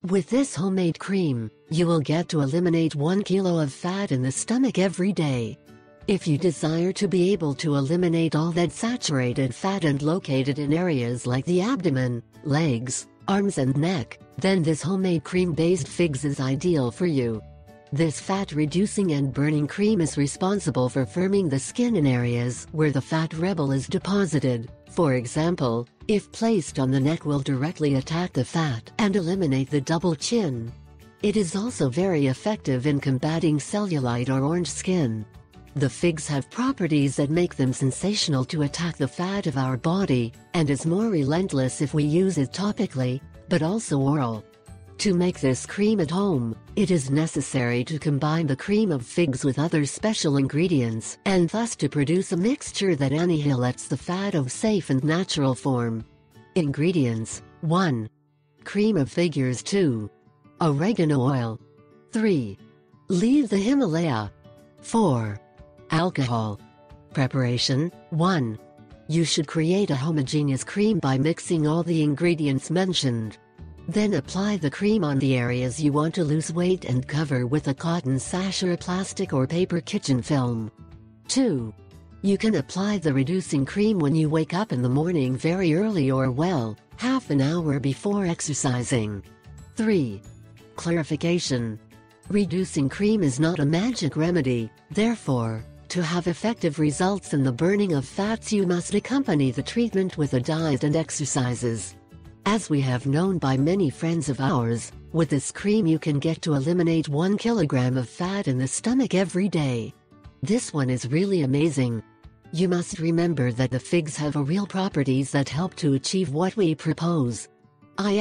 With this homemade cream, you will get to eliminate 1 kilo of fat in the stomach every day. If you desire to be able to eliminate all that saturated fat and located in areas like the abdomen, legs, arms and neck, then this homemade cream-based figs is ideal for you. This fat-reducing and burning cream is responsible for firming the skin in areas where the fat rebel is deposited. For example, if placed on the neck, will directly attack the fat and eliminate the double chin. It is also very effective in combating cellulite or orange skin. The figs have properties that make them sensational to attack the fat of our body, and is more relentless if we use it topically, but also oral. To make this cream at home, it is necessary to combine the cream of figs with other special ingredients, and thus to produce a mixture that annihilates the fat of safe and natural form. Ingredients: 1. Cream of figures. 2. Oregano oil. 3. Leave the Himalaya. 4. Alcohol. Preparation: 1. You should create a homogeneous cream by mixing all the ingredients mentioned. Then apply the cream on the areas you want to lose weight and cover with a cotton sash or a plastic or paper kitchen film. 2. You can apply the reducing cream when you wake up in the morning very early or half an hour before exercising. 3. Clarification. Reducing cream is not a magic remedy, therefore, to have effective results in the burning of fats you must accompany the treatment with a diet and exercises. As we have known by many friends of ours, with this cream you can get to eliminate 1 kilogram of fat in the stomach every day. This one is really amazing. You must remember that the figs have real properties that help to achieve what we propose. I